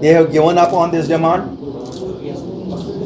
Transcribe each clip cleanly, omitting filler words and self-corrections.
they have given up on this demand؟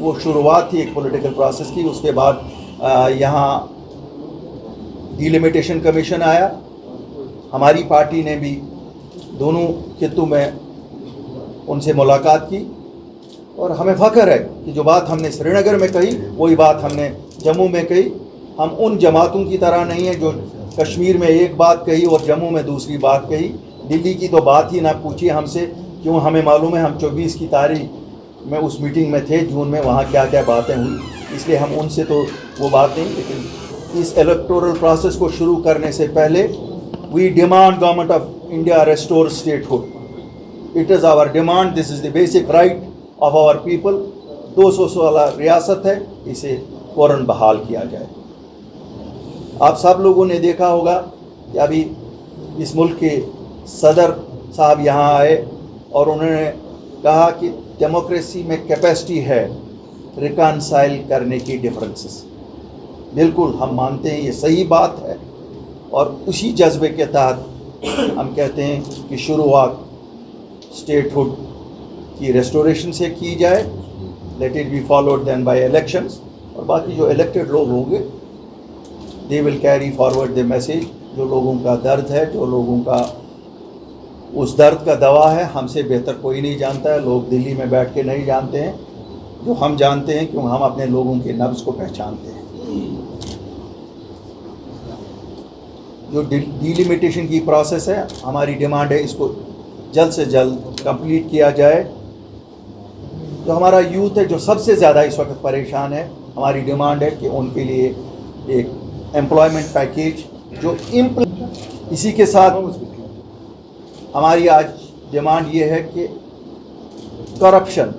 वो शुरुआत थी एक पॉलिटिकल प्रोसेस की। उसके बाद यहाँ डिलिमिटेशन कमीशन आया, हमारी पार्टी ने भी दोनों खित्तों में उनसे मुलाकात की और हमें फ़ख्र है कि जो बात हमने श्रीनगर में कही वही बात हमने जम्मू में कही। हम उन जमातों की तरह नहीं है जो कश्मीर में एक बात कही और जम्मू में दूसरी बात कही। दिल्ली की तो बात ही ना पूछिए हमसे, क्यों हमें मालूम है, हम 24 की तारीख में उस मीटिंग में थे जून में, वहाँ क्या क्या बातें हुई, इसलिए हम उनसे तो वो बात नहीं। लेकिन इस इलेक्टोरल प्रोसेस को शुरू करने से पहले we demand government of India restore statehood. It is our demand, this is the basic right of our people. 216 रियासत है, इसे फ़ौरन बहाल किया जाए। आप सब लोगों ने देखा होगा कि अभी इस मुल्क के सदर साहब यहाँ आए और उन्होंने कहा कि डेमोक्रेसी में कैपेसिटी है रिकनसाइल करने की डिफरेंसेस। बिल्कुल हम मानते हैं, ये सही बात है और उसी जज्बे के तहत हम कहते हैं कि शुरुआत स्टेटहुड की रेस्टोरेशन से की जाए। Let it be followed then by elections, और बाकी जो इलेक्टेड लोग होंगे they will carry forward the message. जो लोगों का दर्द है, जो लोगों का उस दर्द का दवा है, हमसे बेहतर कोई नहीं जानता है। लोग दिल्ली में बैठ के नहीं जानते हैं, जो हम जानते हैं क्योंकि हम अपने लोगों के नब्ज़ को पहचानते हैं। जो डिलिमिटेशन की प्रोसेस है, हमारी डिमांड है इसको जल्द से जल्द कंप्लीट किया जाए। जो हमारा यूथ है जो सबसे ज़्यादा इस वक्त परेशान है, हमारी डिमांड है कि उनके लिए एक एम्प्लॉयमेंट पैकेज जो इसी के साथ हमारी आज डिमांड ये है कि करप्शन,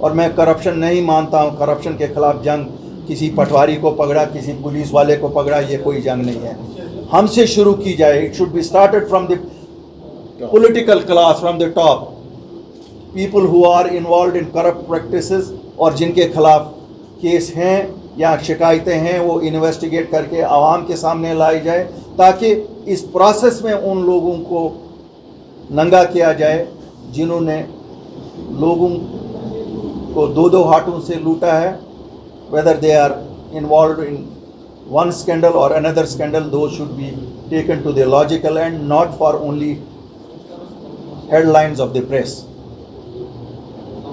और मैं करप्शन नहीं मानता हूँ, करप्शन के ख़िलाफ़ जंग किसी पटवारी को पकड़ा, किसी पुलिस वाले को पकड़ा, ये कोई जंग नहीं है। हमसे शुरू की जाए। It should be started from the political class, from the top. People who are involve in corrupt practices और जिनके खिलाफ केस हैं या शिकायतें हैं, वो इन्वेस्टिगेट करके आवाम के सामने लाई जाए, ताकि इस प्रोसेस में उन लोगों को नंगा किया जाए जिन्होंने लोगों को दो दो हाथों से लूटा है। whether they are involved in one scandal or another scandal, those should be taken to the logical end, not for only headlines of the press.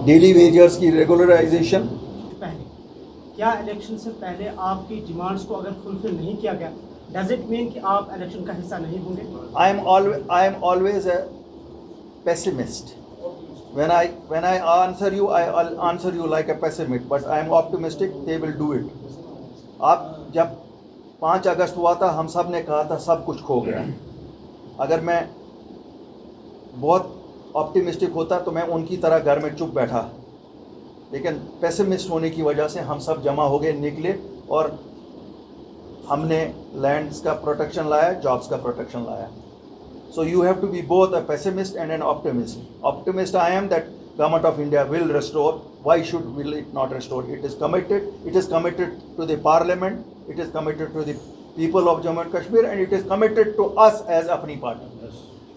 Daily wagers की regularization, क्या इलेक्शन से पहले आपकी डिमांड्स को अगर फुलफिल नहीं किया गया, डज इट मीन कि आप इलेक्शन का हिस्सा नहीं होंगे? I am always a pessimist. When I answer you, I'll answer you like a pessimist, but I am optimistic they will do it. आप जब 5 अगस्त हुआ था, हम सब ने कहा था सब कुछ खो गया। अगर मैं बहुत ऑप्टिमिस्टिक होता तो मैं उनकी तरह घर में चुप बैठा, लेकिन पेसिमिस्ट होने की वजह से हम सब जमा हो गए, निकले और हमने लैंड्स का प्रोटेक्शन लाया, जॉब्स का प्रोटेक्शन लाया। So you have to be both a pessimist and an optimist. Optimist I am that Government of India will restore. Why will it not restore? It is committed. It is committed to the Parliament. It is committed to the people of Jammu and Kashmir, and it is committed to us as अपनी party.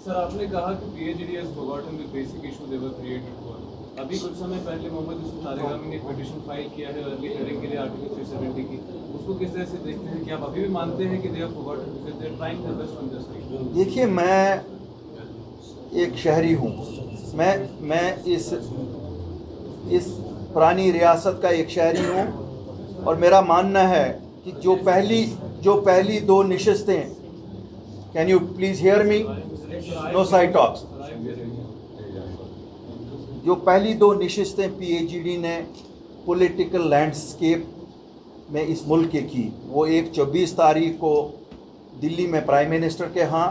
Sir, आपने कहा कि PAGD has forgotten the basic issue they were created for. अभी कुछ समय पहले मोहम्मद यूसुफ तारिगामी ने एक पिटीशन फाइल किया है अर्ली हियरिंग के लिए आर्टिकल 370 की। उसको किस तरह से देखते हैं? क्या आप अभी भी मानते हैं कि they have forgotten because they are trying their best on this side? देखिए, मैं एक शहरी हूँ, मैं इस पुरानी रियासत का एक शहरी हूँ और मेरा मानना है कि जो पहली 2 नशिस्तें, can you please hear me, no side talks, जो पहली 2 नशिस्तें PAGD ने पॉलिटिकल लैंडस्केप में इस मुल्क के की, वो एक 24 तारीख को दिल्ली में प्राइम मिनिस्टर के यहाँ,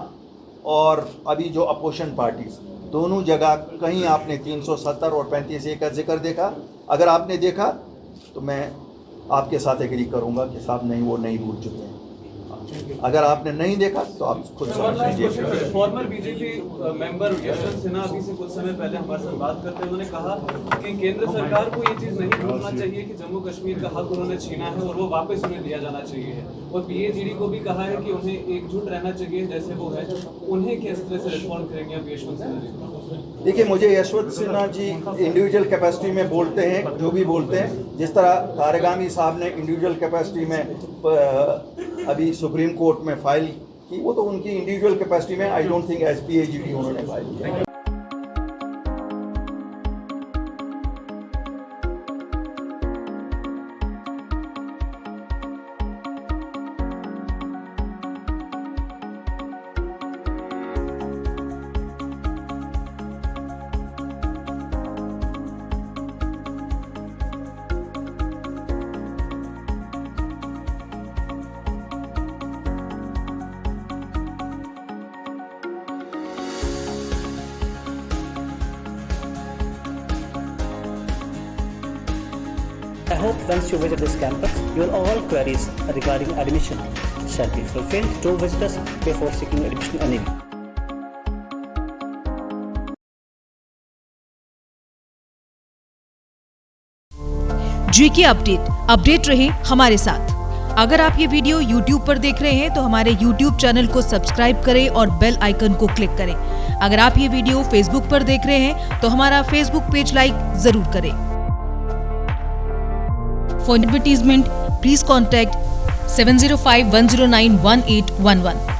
और अभी जो अपोजिशन पार्टीज, दोनों जगह कहीं आपने 370 और 35A का जिक्र देखा? अगर आपने देखा तो मैं आपके साथ एग्री करूँगा कि साहब नहीं, वो नहीं भूल चुके हैं। अगर आपने नहीं देखा तो आप खुद समझ लीजिए। Farmer BJP member Yashwant Sinha अभी से कुछ समय पहले हमारे साथ बात करते हुए उन्होंने कहा कि केंद्र सरकार को ये चीज़ नहीं भूलना चाहिए कि जम्मू कश्मीर का हक उन्होंने छीना है और वो वापस उन्हें दिया जाना चाहिए। और PAGD को भी कहा है कि उन्हें एकजुट रहना चाहिए जैसे वो है। उन्हें किस तरह से रिस्पॉन्ड करेंगे आप यशवंत सिन्हा जी? देखिए, मुझे यशवंत सिन्हा जी इंडिविजुअल कैपेसिटी में बोलते हैं जो भी बोलते हैं, जिस तरह तारेगामी साहब ने इंडिविजुअल कैपेसिटी में अभी सुप्रीम कोर्ट में फाइल की, वो तो उनकी इंडिविजुअल कैपेसिटी में, I don't think as PAGD उन्होंने फाइल किया। I hope once you visit this campus, your all queries regarding admission shall be fulfilled. Do visit us before seeking admission anywhere. GK update रहे हमारे साथ। अगर आप ये video YouTube पर देख रहे हैं तो हमारे YouTube चैनल को सब्सक्राइब करें और बेल आइकन को क्लिक करें। अगर आप ये वीडियो Facebook पर देख रहे हैं तो हमारा Facebook पेज लाइक जरूर करें। For advertisement, please contact 705-109-1811.